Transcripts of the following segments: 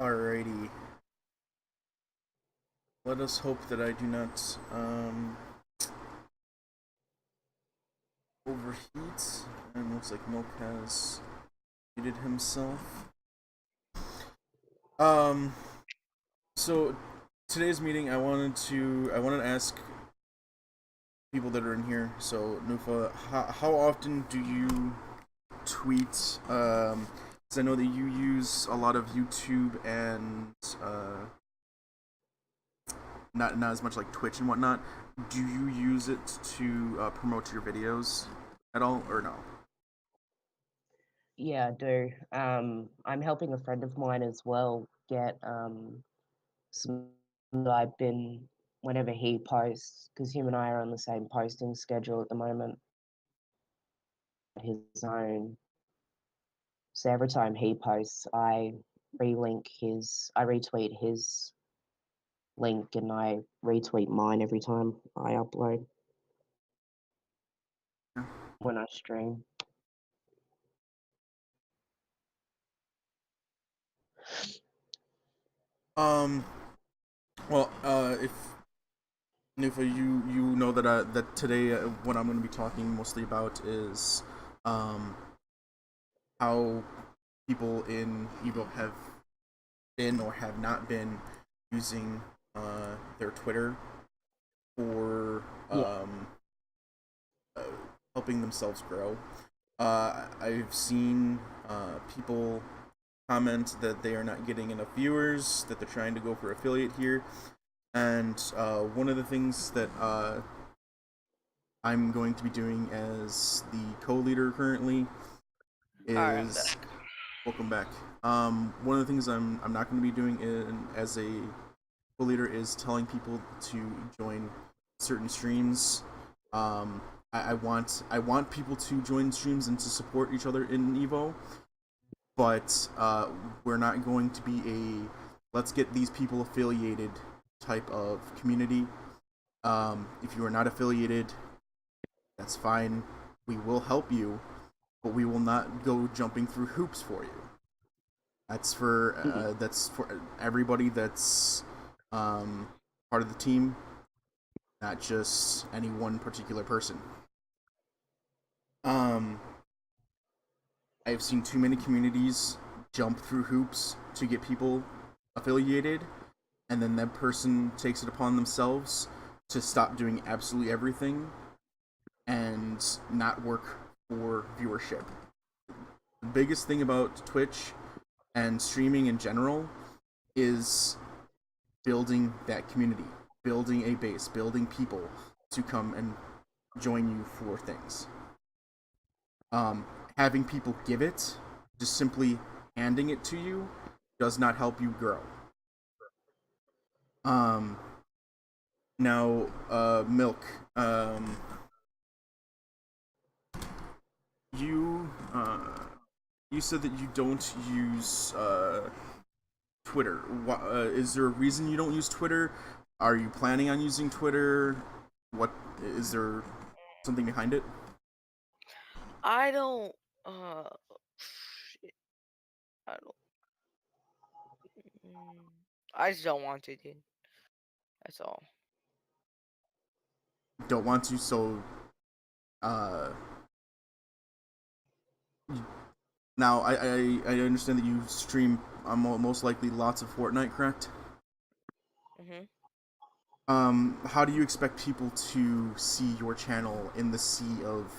Alrighty. Let us hope that I do not overheat. And looks like Milk has heated himself. Um. So today's meeting, I wanted to ask people that are in here. So Nufa, how often do you tweet? Because I know that you use a lot of YouTube and not as much like Twitch and whatnot. Do you use it to promote your videos at all, or no? Yeah, I do. I'm helping a friend of mine as well get some that I've been whenever he posts, because him and I are on the same posting schedule at the moment, his own. So every time he posts, I retweet his link and I retweet mine every time I upload Yeah. when I stream. Um. Well, if Nufa, you know that that today what I'm going to be talking mostly about is um how people in Evo have been or have not been using their Twitter for Yeah. uh, helping themselves grow. I've seen people comment that they are not getting enough viewers, that they're trying to go for affiliate here, and one of the things that I'm going to be doing as the co-leader currently Alright, I'm is back. welcome back. One of the things I'm not going to be doing as a co-leader is telling people to join certain streams. I want people to join streams and to support each other in Evo, but we're not going to be a let's get these people affiliated type of community. If you are not affiliated, that's fine. We will help you, but we will not go jumping through hoops for you. That's for everybody that's um, part of the team, not just any one particular person. Um, I've seen too many communities jump through hoops to get people affiliated, and then that person takes it upon themselves to stop doing absolutely everything and not work for viewership. The biggest thing about Twitch and streaming in general is building that community, building a base, building people to come and join you for things. Um, Having people give it, just simply handing it to you, does not help you grow. Um, Now, Milk, you you said that you don't use Twitter. Is there a reason you don't use Twitter? Are you planning on using Twitter? What is there something behind it? I don't uh shit, I don't mm, I just don't want to, dude. That's all. Don't want to, so uh, now I understand that you stream most likely lots of Fortnite, correct? Mhm. How do you expect people to see your channel in the sea of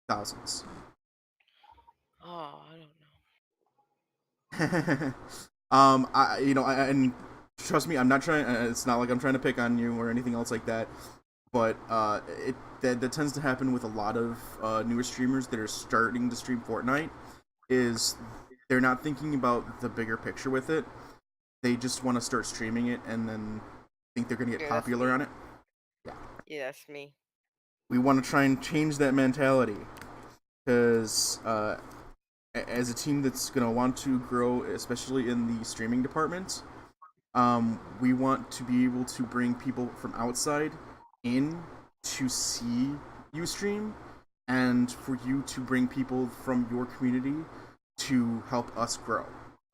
thousands? Oh, I don't And trust me, I'm not trying. It's not like I'm trying to pick on you or anything else like that. But that tends to happen with a lot of newer streamers that are starting to stream Fortnite. Is they're not thinking about the bigger picture with it. They just want to start streaming it and then think they're going to get Yeah, that's popular me. on it. Yeah, Yeah, that's me. we want to try and change that mentality because as a team that's going to want to grow, especially in the streaming department, we want to be able to bring people from outside in to see you stream, and for you to bring people from your community to help us grow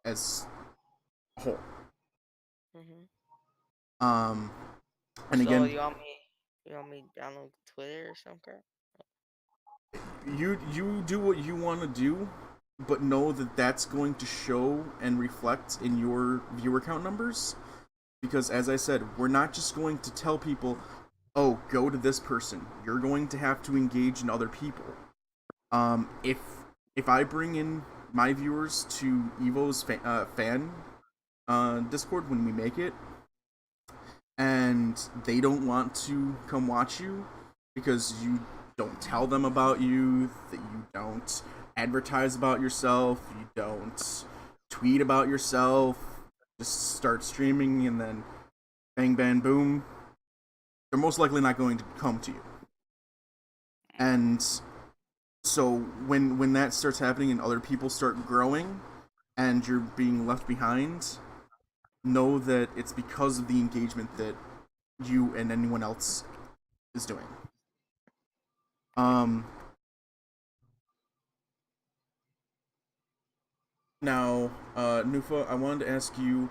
as whole. Mm-hmm. And So again, you want me to download Twitter or some crap? you do what you want to do, but know that that's going to show and reflect in your viewer count numbers. Because as I said, we're not just going to tell people, "Oh, go to this person." You're going to have to engage in other people. If I bring in my viewers to Evo's fan Discord when we make it, and they don't want to come watch you because you don't tell them about you, that you don't advertise about yourself, you don't tweet about yourself, just start streaming and then bang bang boom, they're most likely not going to come to you. And so when that starts happening and other people start growing and you're being left behind, know that it's because of the engagement that you and anyone else is doing. Now, Nufa, I wanted to ask you,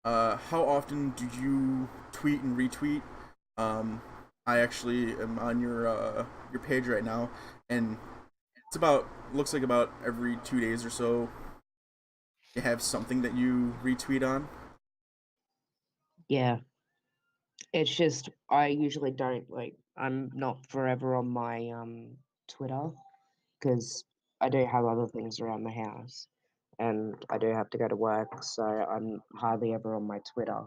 how often do you tweet and retweet? I actually am on your page right now, and it's about looks like about every 2 days or so. You have something that you retweet on. Yeah, it's just I usually don't like. I'm not forever on my Twitter because I do have other things around the house, and I do have to go to work, so I'm hardly ever on my Twitter.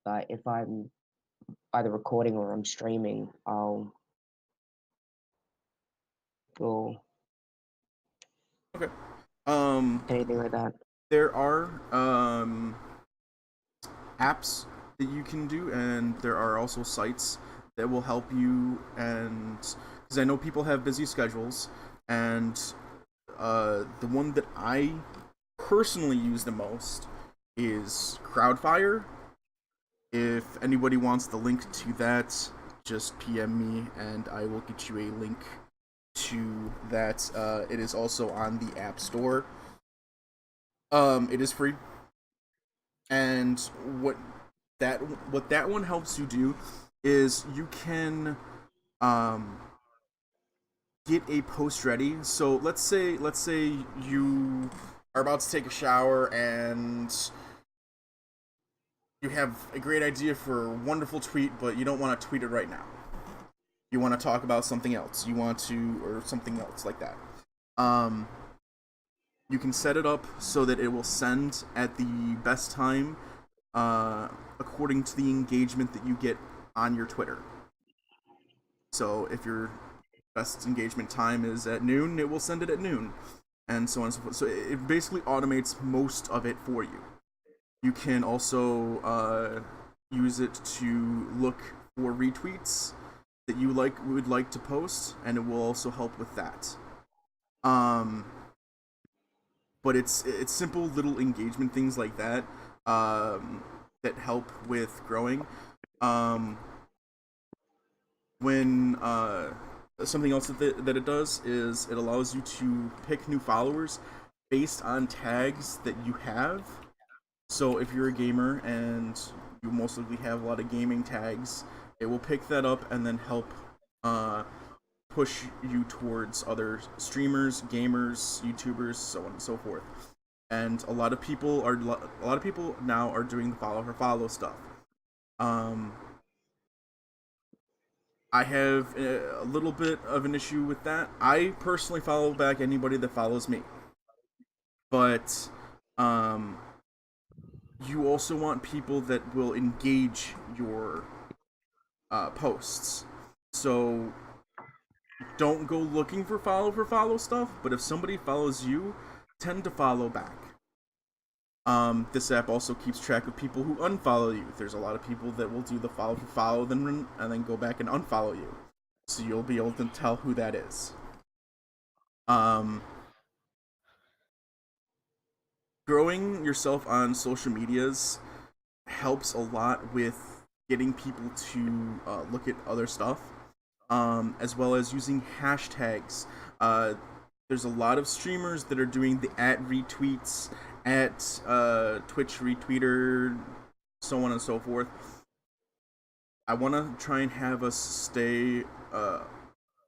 But if I'm either recording or I'm streaming, I'll go Okay. Um, anything like that. there are apps that you can do, and there are also sites that will help you. And because I know people have busy schedules, and the one that I personally use the most is Crowdfire. If anybody wants the link to that, just PM me and I will get you a link to that. It is also on the App Store. It is free, and that what that one helps you do is you can um get a post ready. So let's say you are about to take a shower and you have a great idea for a wonderful tweet, but you don't want to tweet it right now. You want to talk about something else. You want to, or something else like that. Um, you can set it up so that it will send at the best time, according to the engagement that you get on your Twitter. So if your best engagement time is at noon, it will send it at noon, and so on and so forth. So it basically automates most of it for you. You can also use it to look for retweets that you would like to post, and it will also help with that. Um, but it's simple little engagement things like that that help with growing. Um, when something else that it does is it allows you to pick new followers based on tags that you have. So if you're a gamer and you most likely have a lot of gaming tags, it will pick that up and then help uh, push you towards other streamers, gamers, YouTubers, so on and so forth. And a lot of people now are doing the follow for follow stuff. Um, I have a little bit of an issue with that. I personally follow back anybody that follows me, but um, you also want people that will engage your posts. So don't go looking for follow stuff, but if somebody follows you, tend to follow back. This app also keeps track of people who unfollow you. There's a lot of people that will do the follow for follow, and then go back and unfollow you, so you'll be able to tell who that is. Um, Growing yourself on social medias helps a lot with getting people to look at other stuff, as well as using hashtags. There's a lot of streamers that are doing the at retweets at Twitch retweeter, so on and so forth. I want to try and have us stay, the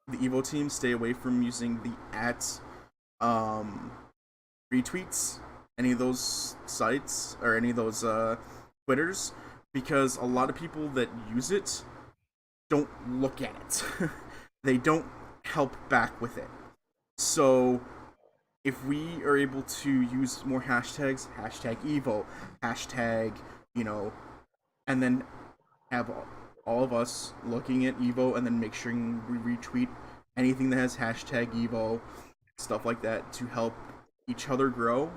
Evo team stay away from using the at retweets, any of those sites or any of those Twitters, because a lot of people that use it don't look at it. They don't help back with it. So if we are able to use more hashtags, hashtag Evo, hashtag, and then have all of us looking at Evo and then make sure we retweet anything that has hashtag Evo, stuff like that to help each other grow,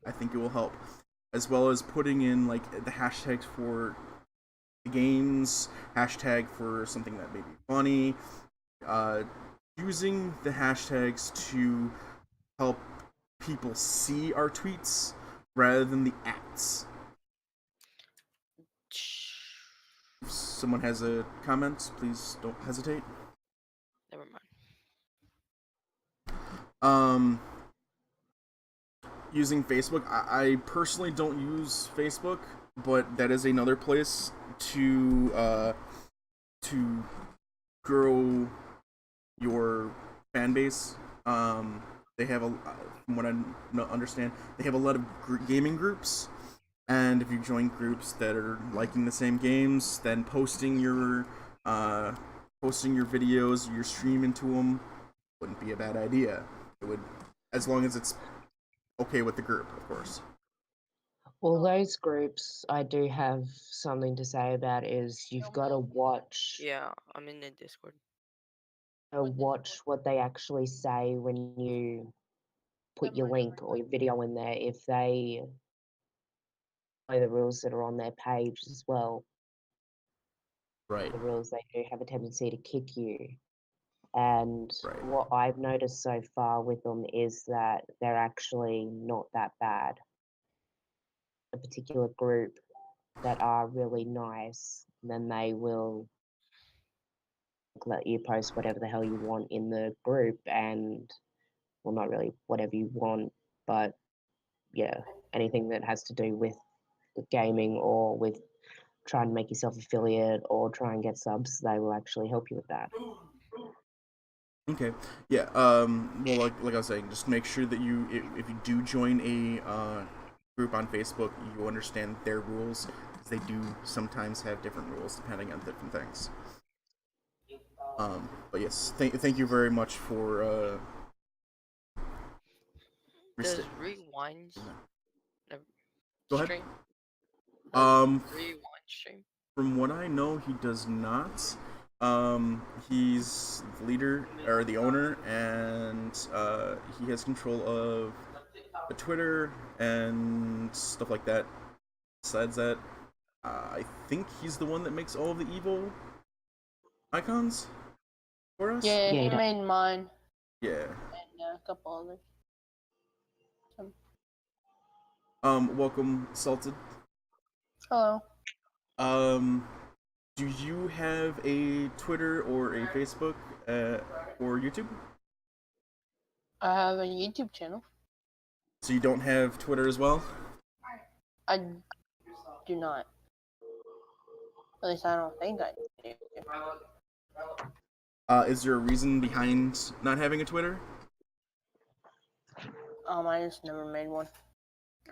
I think it will help. As well as putting in like the hashtags for the games, hashtag for something that may be funny, using the hashtags to help people see our tweets rather than the ats. If someone has a comment, please don't hesitate. Never mind. Using Facebook, I personally don't use Facebook, but that is another place to grow your fan base. They have from what I understand, they have a lot of gaming groups, and if you join groups that are liking the same games, then posting your videos, your stream into them wouldn't be a bad idea. It would, as long as it's okay with the group, of course. Well, those groups I do have something to say about is you've got to watch Yeah, I'm in the Discord. what they actually say when you put your link or your video in there. If they know the rules that are on their page as well, Right. the rules, they do have a tendency to kick you. And Right. what I've noticed so far with them is that they're actually not that bad. A particular group that are really nice, then they will let you post whatever the hell you want in the group, and well, not really whatever you want, but yeah, anything that has to do with gaming or with trying to make yourself affiliate or try and get subs, they will actually help you with that. Okay. Yeah. Well, like I was saying, just make sure that if you do join a group on Facebook, you understand their rules, because they do sometimes have different rules depending on different things. But yes, thank you very much for Does Rewind Go ahead. stream? Rewind stream? From what I know, he does not. He's the leader or the owner, and he has control of the Twitter and stuff like that. Besides that, I think he's the one that makes all of the Evo icons for us. Yeah, Yeah, he he made mine Yeah. and a couple others. Welcome, Salted. Hello. Do you have a Twitter or a Facebook or YouTube? I have a YouTube channel. So you don't have Twitter as well? I do not. At least I don't think I do. Is there a reason behind not having a Twitter? I just never made one.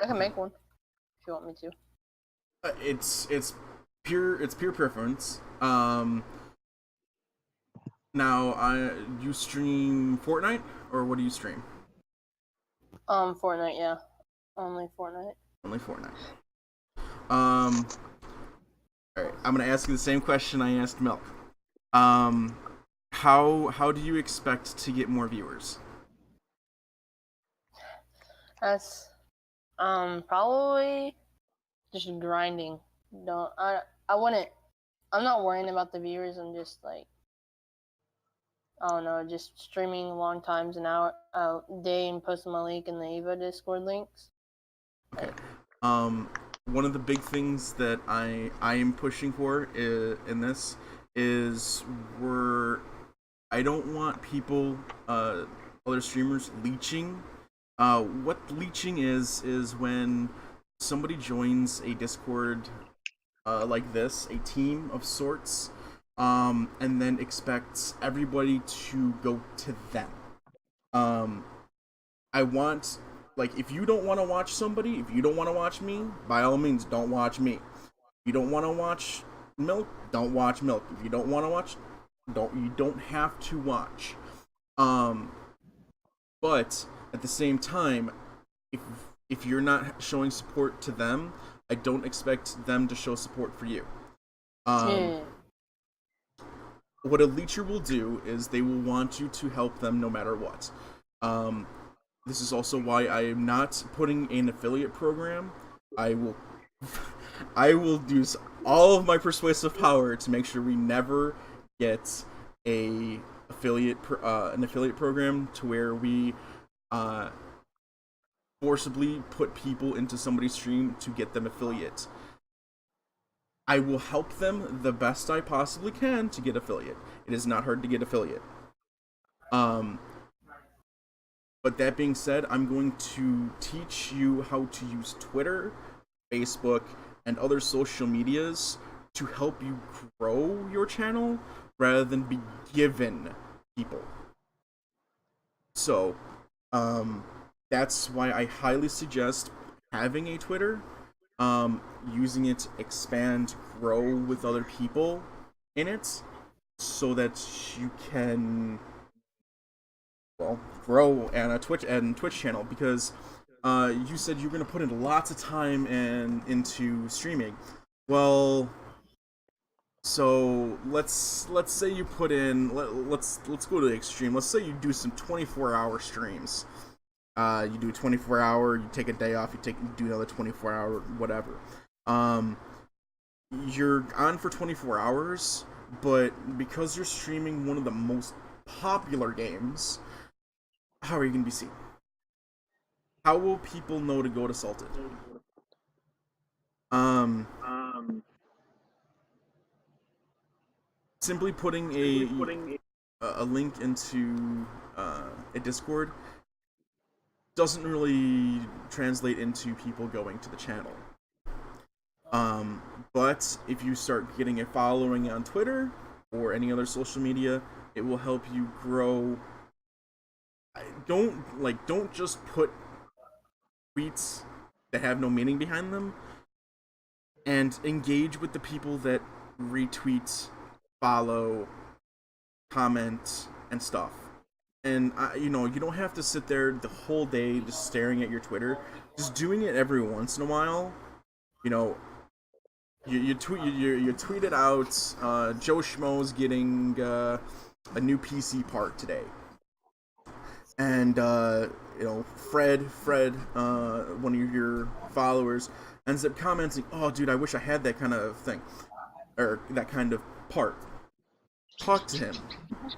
I can make one if you want me to. It's pure preference. Now, you stream Fortnite, or what do you stream? Fortnite, yeah. Only Fortnite. Only Fortnite. Alright, I'm gonna ask you the same question I asked Milk. How do you expect to get more viewers? That's probably just grinding. I wouldn't. I'm not worrying about the viewers. I'm just like, I don't know, just streaming long times an hour a day and posting my link in the Evo Discord links. Okay. One of the big things that I am pushing for in this is I don't want people, other streamers, leeching What leeching is when somebody joins a Discord like this, a team of sorts, and then expects everybody to go to them. Um, I want, like, if you don't want to watch somebody, if you don't want to watch me, by all means, don't watch me. If you don't want to watch Milk, don't watch Milk. If you don't want to watch, you don't have to watch. Um, but at the same time, if if you're not showing support to them, I don't expect them to show support for you. Um, Yeah. what a leecher will do is they will want you to help them no matter what. Um, this is also why I am not putting an affiliate program. I will, I will use all of my persuasive power to make sure we never get a an affiliate program to where we uh, forcibly put people into somebody's stream to get them affiliate. I will help them the best I possibly can to get affiliate. It is not hard to get affiliate. Um, but that being said, I'm going to teach you how to use Twitter, Facebook, and other social medias to help you grow your channel rather than be given people. So, that's why I highly suggest having a Twitter, using it to expand, grow with other people in it, so that you can, well, grow and a Twitch channel. Because you said you're gonna put in lots of time into streaming. Well, so let's say you put in let's go to the extreme. Let's say you do some 24-hour streams. You do 24-hour, you take a day off, you do another 24-hour, whatever. You're on for 24 hours, but because you're streaming one of the most popular games, how are you gonna be seen? How will people know to go to Salted? Um, simply putting a link into a Discord doesn't really translate into people going to the channel. But if you start getting a following on Twitter or any other social media, it will help you grow. Don't just put tweets that have no meaning behind them, and engage with the people that retweet, follow, comment, and stuff. And you don't have to sit there the whole day just staring at your Twitter. Just doing it every once in a while. You know, you tweet it out. Joe Schmo's getting a new PC part today, and Fred, one of your followers, ends up commenting, "Oh, dude, I wish I had that kind of thing, or that kind of part." Talk to him,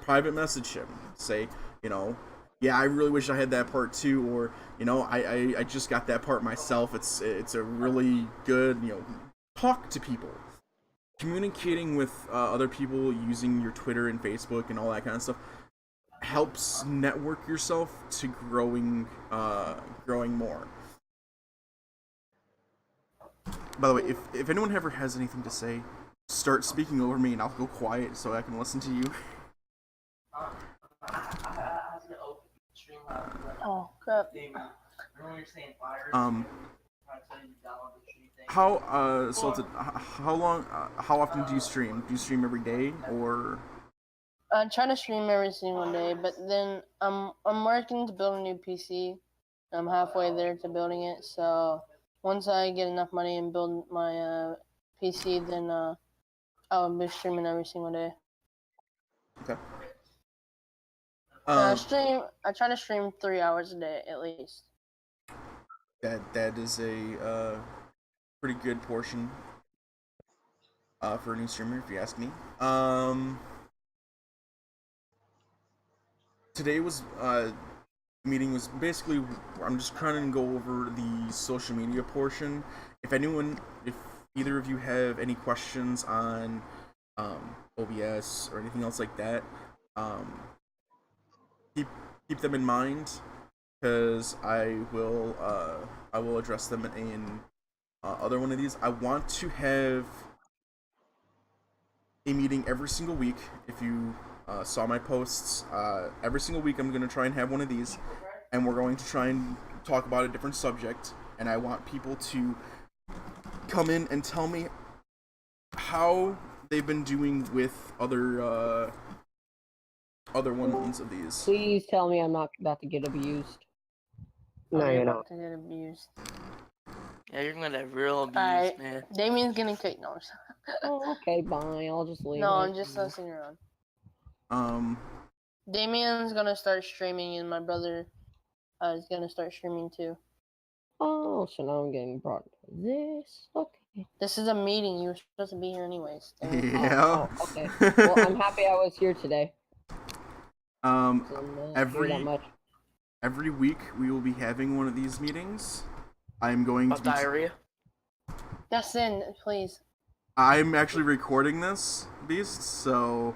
private message him, say, yeah, I really wish I had that part too, or I just got that part myself. It's a really good, talk to people. Communicating with other people using your Twitter and Facebook and all that kind of stuff helps network yourself to growing more. By the way, if anyone ever has anything to say, start speaking over me and I'll go quiet so I can listen to you. Oh crap. How Salted? How often do you stream? Do you stream every day or? I'm trying to stream every single day, but then I'm working to build a new PC. I'm halfway there to building it, so once I get enough money and build my PC, then I'll be streaming every single day. Okay. I try to stream 3 hours a day at least. That is a pretty good portion for a new streamer, if you ask me. Today was meeting was basically, I'm just trying to go over the social media portion. If either of you have any questions on OBS or anything else like that, keep them in mind. because I will address them in other one of these. I want to have a meeting every single week. If you saw my posts, every single week I'm going to try and have one of these, and we're going to try and talk about a different subject. And I want people to come in and tell me how they've been doing with other ones of these. Please tell me I'm not about to get abused. No, I'm you're about not. to get abused. Yeah, you're gonna get real abused, Alright. man. Damien's getting kicked. No, Oh, okay, bye. I'll just leave. no, it. I'm just messing around. Um, Damien's gonna start streaming, and my brother is gonna start streaming too. Oh, so now I'm getting brought to this. Okay. This is a meeting. You were supposed to be here anyways. Damien. yeah. Oh, okay. Well, I'm happy I was here today. um, 'Cause I'm not here every that much. every week we will be having one of these meetings. I'm going to About be diarrhea. Justin, please. I'm actually recording this beast, so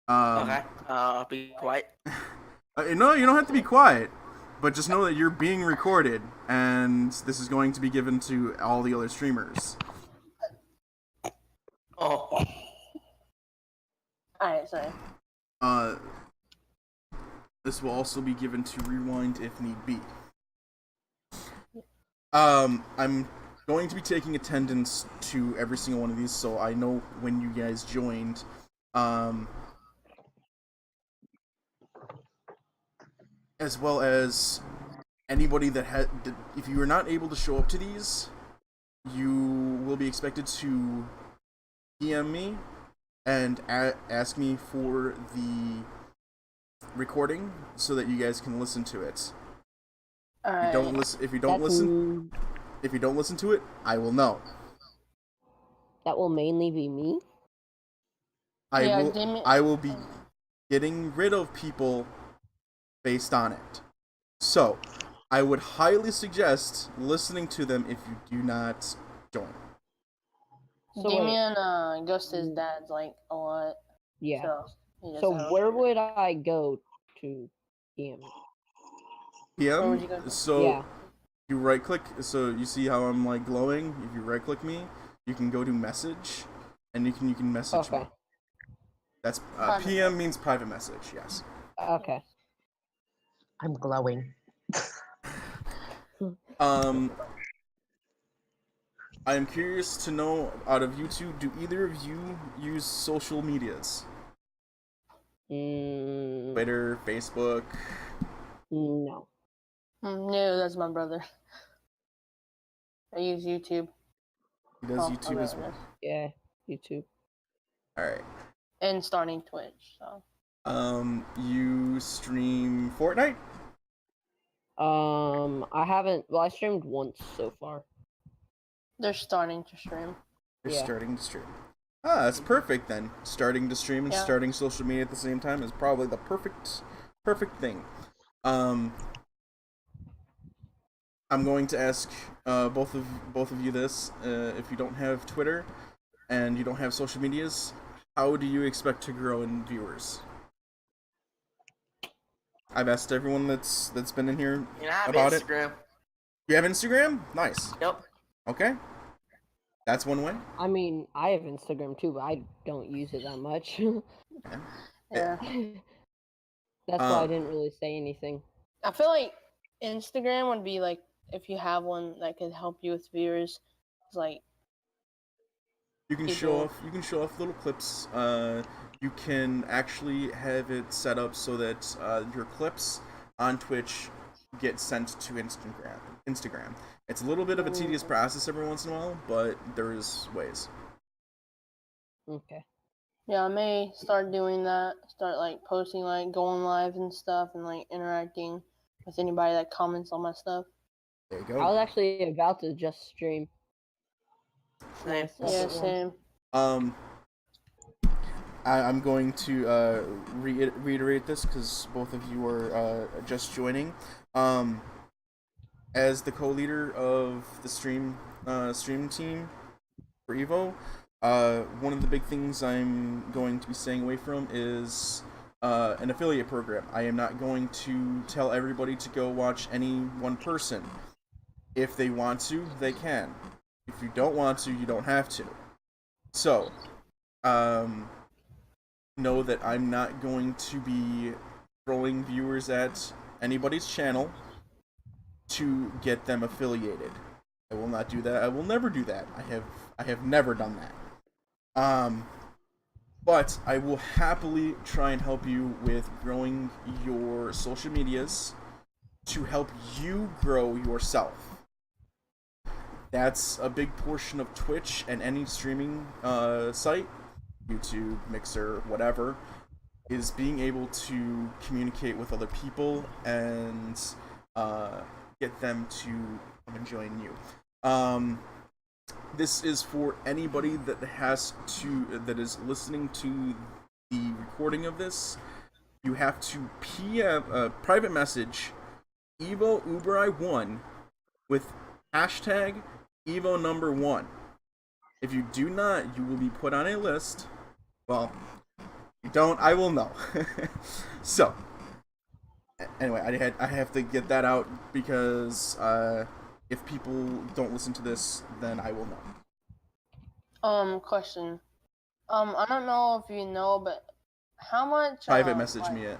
Okay. I'll be quiet. no, you don't have to be quiet, but just know that you're being recorded, and this is going to be given to all the other streamers. Oh. Alright, sorry. This will also be given to Rewind if need be. I'm going to be taking attendance to every single one of these, so I know when you guys joined. As well as anybody that had, if you are not able to show up to these, you will be expected to DM me and ask me for the recording so that you guys can listen to it. Alright. If you don't listen, That if you don't listen to it, I will know. will mainly be me. Yeah, Damien- I will be getting rid of people based on it. So, I would highly suggest listening to them if you do not join. So wait. Damien goes to his dad's like a lot. Yeah. So, he just So has- where would I go to DM? Where would you PM. go? So Yeah. you right click. So you see how I'm like glowing. If you right click me, you can go to message, and you can message me. Okay. That's Private PM means private message. Yes. Okay. I'm glowing. I am curious to know, out of you two, do either of you use social medias? Mm, Twitter, Facebook. no. No, that's my brother. I use YouTube. He does Oh, YouTube okay, as well. Yeah. YouTube. All right. And starting Twitch. So You stream Fortnite? I haven't. Well, I streamed once so far. they're starting to stream. You're Yeah. starting to stream. Ah, that's perfect then. Starting to stream and Yeah. starting social media at the same time is probably the perfect thing. I'm going to ask both of you this. If you don't have Twitter and you don't have social medias, how do you expect to grow in viewers? I've asked everyone that's been in here You know, I have about it. Instagram. You have Instagram? Nice. Yep. Okay. That's one way. I mean, I have Instagram too, but I don't use it that much. Yeah. That's why I didn't really say anything. I feel like Instagram would be like if you have one that could help you with viewers. It's like You can People- show off little clips. You can actually have it set up so that your clips on Twitch get sent to Instagram. It's a little bit of a tedious process every once in a while, but there's ways. Okay. yeah, I may start doing that. Start like posting like going live and stuff and like interacting with anybody that comments on my stuff. There you I was go. actually about to just stream. Same. Second Yeah, one. same. I'm going to reiterate this because both of you are just joining. As the co-leader of the stream team for Evo, one of the big things I'm going to be staying away from is an affiliate program. I am not going to tell everybody to go watch any one person. If they want to, they can. If you don't want to, you don't have to. So, know that I'm not going to be throwing viewers at anybody's channel to get them affiliated. I will not do that. I will never do that. I have never done that. But I will happily try and help you with growing your social medias to help you grow yourself. That's a big portion of Twitch and any streaming site, YouTube, Mixer, whatever, is being able to communicate with other people and get them to come and join you. This is for anybody that that is listening to the recording of this. You have to PM private message Evo Uberai1 with hashtag Evo number 1. If you do not, you will be put on a list. Well, if you don't, I will know. So, anyway, I have to get that out because if people don't listen to this, then I will know. Question. I don't know if you know, but how much Private message like, me it.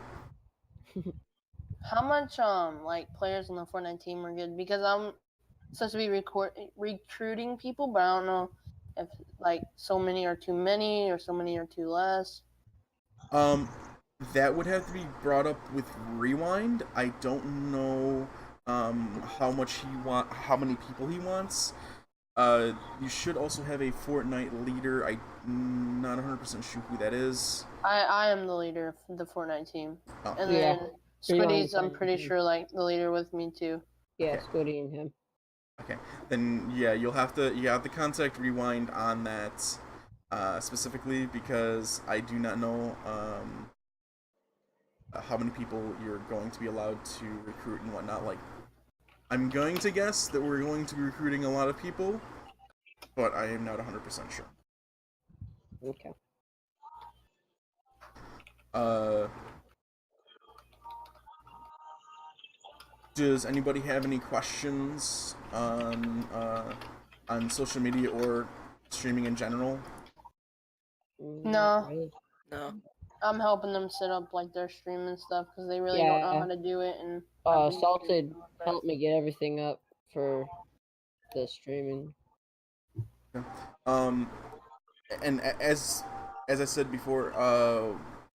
how much like players on the Fortnite team are good? Because I'm supposed to be recruiting people, but I don't know if like so many are too many or so many are too less. That would have to be brought up with Rewind. I don't know how many people he wants. You should also have a Fortnite leader. I'm not 100% sure who that is. I am the leader of the Fortnite team, Oh. and Yeah. then Rewind Squiddy's I'm is pretty fine. sure like the leader with me too. Yeah, Okay. Scotty and him. Okay, then yeah, you have to contact Rewind on that specifically because I do not know how many people you're going to be allowed to recruit and whatnot. Like, I'm going to guess that we're going to be recruiting a lot of people, but I am not 100% sure. Okay. Does anybody have any questions on social media or streaming in general? No. Really? No. I'm helping them set up like their stream and stuff because they really don't know Yeah. how to do it. And I've been Salted doing my helped me get everything up for the streaming. And as I said before,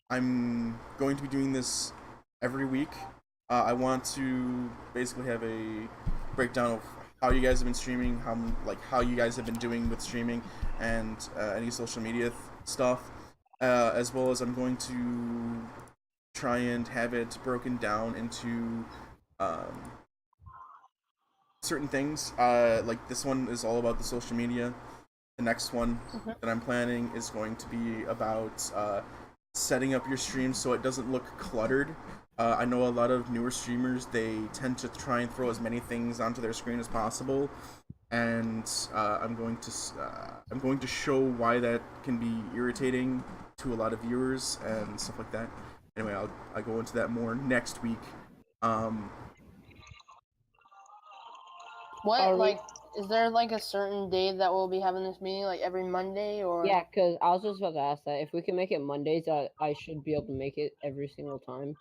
I'm going to be doing this every week. I want to basically have a breakdown of how you guys have been streaming, how you guys have been doing with streaming, and any social media stuff, as well as I'm going to try and have it broken down into certain things. Like this one is all about the social media. The next one that I'm planning is going to be about setting up your stream so it doesn't look cluttered. I know a lot of newer streamers, they tend to try and throw as many things onto their screen as possible, and I'm going to show why that can be irritating to a lot of viewers and stuff like that. Anyway, I'll go into that more next week. What Are we- like is there like a certain day that we'll be having this meeting? Like every Monday or? Yeah, because I was just about to ask that. If we can make it Mondays, I should be able to make it every single time.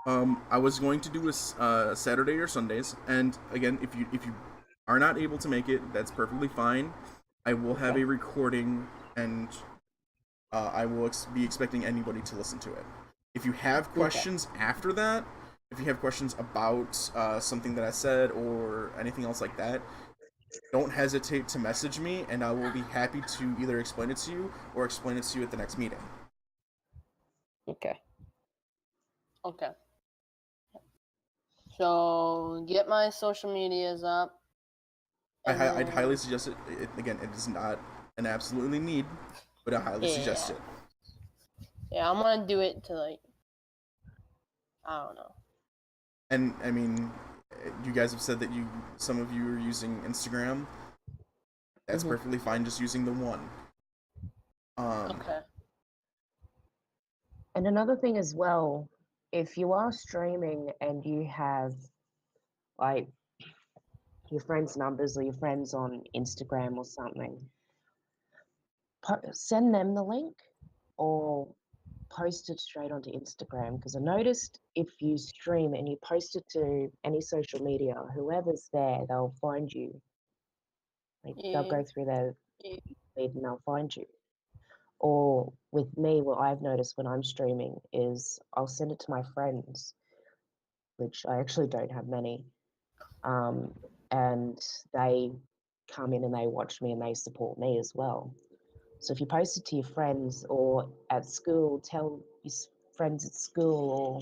I was going to do a Saturday or Sundays, and again, if you are not able to make it, that's perfectly fine. I will have Okay. a recording, and I will be expecting anybody to listen to it. If you have questions after that, if you have questions about something that I said or anything else like that, don't hesitate to message me, and I will be happy to either explain it to you or explain it to you at the next meeting. Okay. Okay. So get my social medias up. and I'd then- highly suggest it. Again, it is not an absolutely need, but I highly suggest Yeah. it. Yeah, I'm gonna do it to like. I don't know. And I mean, you guys have said that some of you are using Instagram. That's Mhm. perfectly fine, just using the one. Okay. And another thing as well, if you are streaming and you have like your friends' numbers or your friends on Instagram or something, send them the link or post it straight onto Instagram, because I noticed if you stream and you post it to any social media, whoever's there, they'll find you. Like they'll Yeah. go through their Yeah. feed and they'll find you. Or with me, what I've noticed when I'm streaming is I'll send it to my friends, which I actually don't have many, and they come in and they watch me and they support me as well. So if you post it to your friends or at school, tell your friends at school or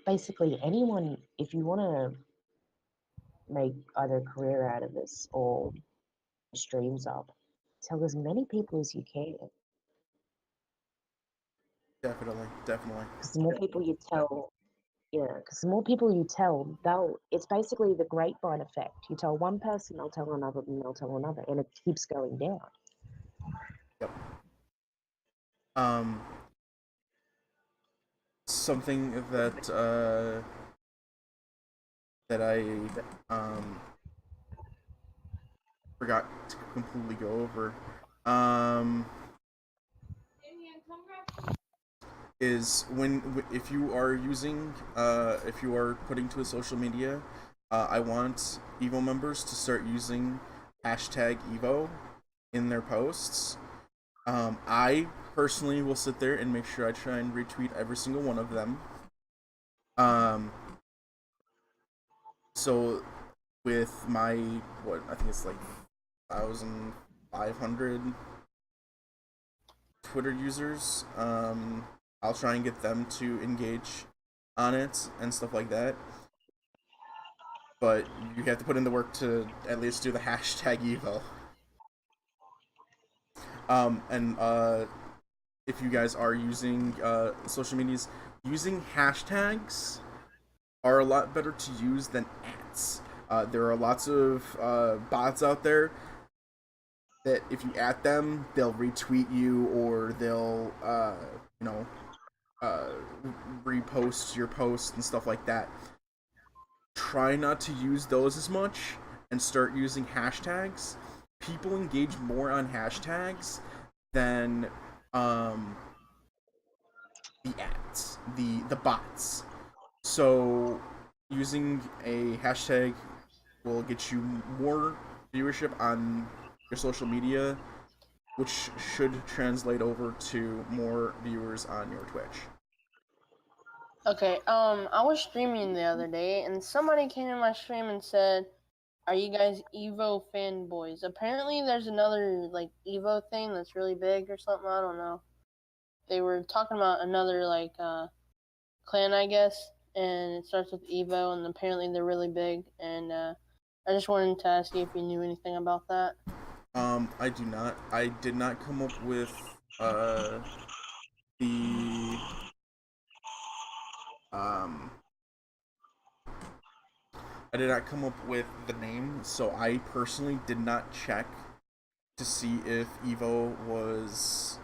basically anyone, if you want to make either a career out of this or streams up, tell as many people as you can. Definitely. Because the more people you tell, because the more people you tell, it's basically the grapevine effect. You tell one person, they'll tell another, and they'll tell another, and it keeps going down. Yep. Something that I forgot to completely go over is if you are using if you are putting to a social media, I want Evo members to start using hashtag Evo in their posts. I personally will sit there and make sure I try and retweet every single one of them. So with my I think it's like 1,500 Twitter users, I'll try and get them to engage on it and stuff like that. But you have to put in the work to at least do the hashtag Evo. If you guys are using social medias, using hashtags are a lot better to use than ads. There are lots of bots out there that if you at them, they'll retweet you or they'll repost your post and stuff like that. Try not to use those as much and start using hashtags. People engage more on hashtags than the ads, the bots. So using a hashtag will get you more viewership on your social media, which should translate over to more viewers on your Twitch. Okay, I was streaming the other day, and somebody came in my stream and said, "Are you guys Evo fanboys?" Apparently, there's another like Evo thing that's really big or something. I don't know. They were talking about another like clan, I guess, and it starts with Evo, and apparently they're really big. And I just wanted to ask you if you knew anything about that. I do not. I did not come up with the I did not come up with the name, so I personally did not check to see if Evo was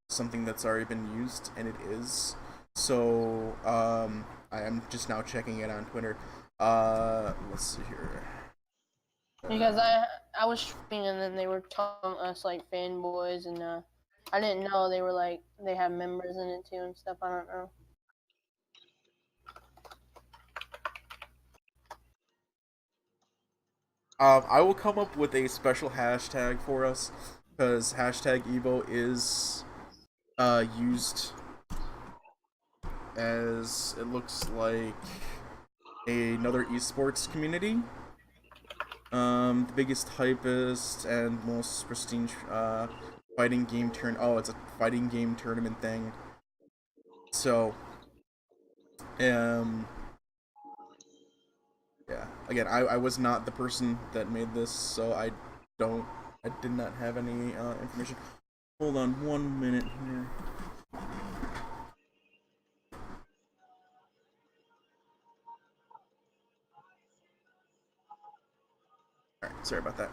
something that's already been used, and it is. So I am just now checking it on Twitter. Let's see here. Because I was streaming and then they were calling us like fanboys, and I didn't know they were like they have members in it too and stuff. I don't know. I will come up with a special hashtag for us because hashtag Evo is used as it looks like another esports community. The biggest, hypest, and most pristine fighting game it's a fighting game tournament thing. So, yeah. Again, I was not the person that made this, so I did not have any information. Hold on 1 minute here. Alright, sorry about that.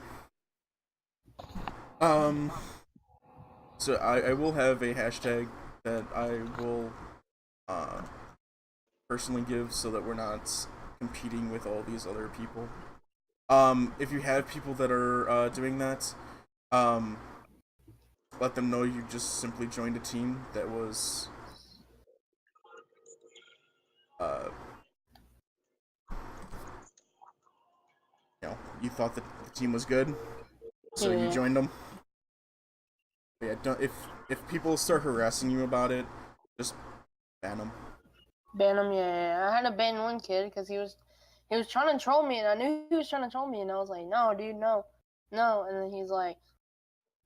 So I will have a hashtag that I will personally give so that we're not competing with all these other people. If you have people that are doing that, let them know you just simply joined a team that was you thought that the team was good, so you Yeah. joined them. But yeah, don't if people start harassing you about it, just ban them. Ban him, yeah. I had to ban one kid because he was trying to troll me, and I knew he was trying to troll me, and I was like, no, dude, no, no. And then he's like,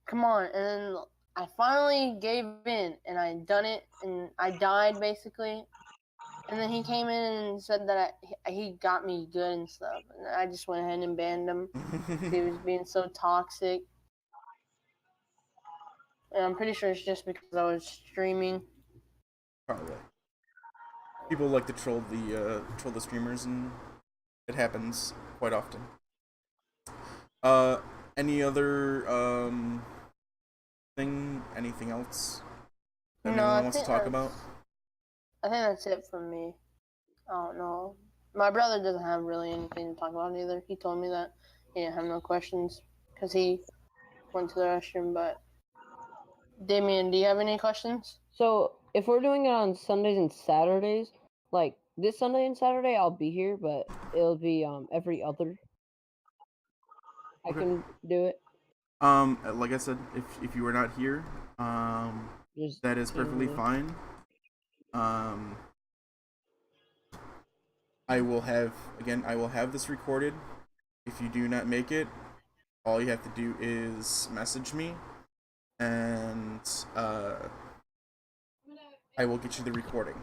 come on. And then I finally gave in, and I done it, and I died basically. And then he came in and said that he got me good and stuff, and I just went ahead and banned him. He was being so toxic, and I'm pretty sure it's just because I was streaming. Probably. People like to troll the streamers, and it happens quite often. Any other anything else that No, anyone wants to talk about? I think that's it for me. I don't know. My brother doesn't have really anything to talk about either. He told me that he didn't have no questions because he went to the restroom. But Damien, do you have any questions? So if we're doing it on Sundays and Saturdays, like this Sunday and Saturday, I'll be here, but it'll be every other. I Okay. can do it. Like I said, if you were not here, Just that is perfectly Mhm. fine. I will have this recorded. If you do not make it, all you have to do is message me, and I will get you the recording.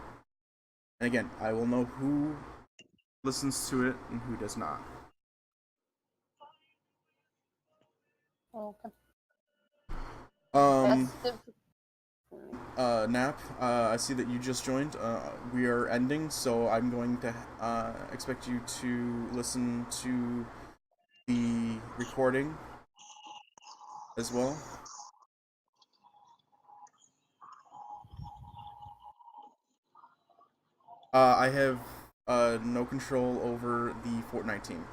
And again, I will know who listens to it and who does not. Okay. Um, That's it. Nap, I see that you just joined. We are ending, so I'm going to expect you to listen to the recording as well. I have no control over the Fortnite team.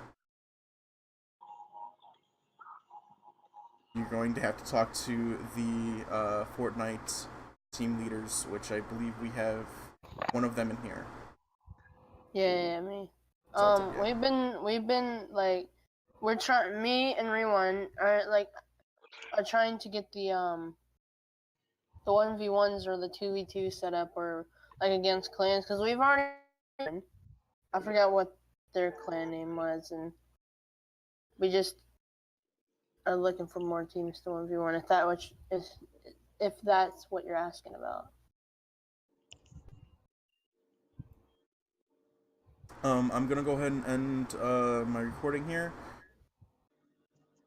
You're going to have to talk to the Fortnite team leaders, which I believe we have one of them in here. Yeah, me. So it's up, yeah. We've been like, me and Rewind are trying to get the 1v1s or the 2v2 set up or like against clans because we've already. I forgot what their clan name was, and we just are looking for more teams to 1v1 if that's what you're asking about. I'm gonna go ahead and end my recording here.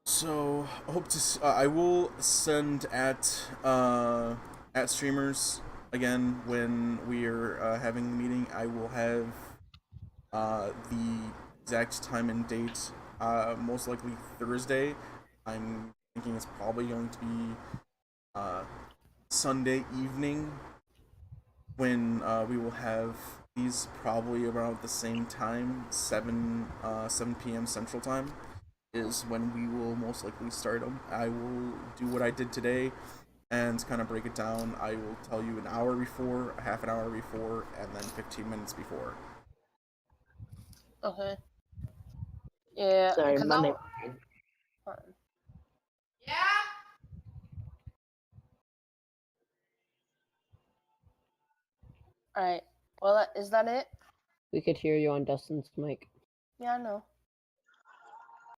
So I will send at streamers again when we are having the meeting. I will have the exact time and date. Most likely Thursday. I'm thinking it's probably going to be Sunday evening when we will have these probably around the same time, 7 p.m. Central Time is when we will most likely start them. I will do what I did today and kind of break it down. I will tell you an hour before, a half an hour before, and then 15 minutes before. Okay. Yeah. Sorry, 'cause Monday. Yeah. All right. Well, is that it? We could hear you on Dustin's mic. Yeah, I know.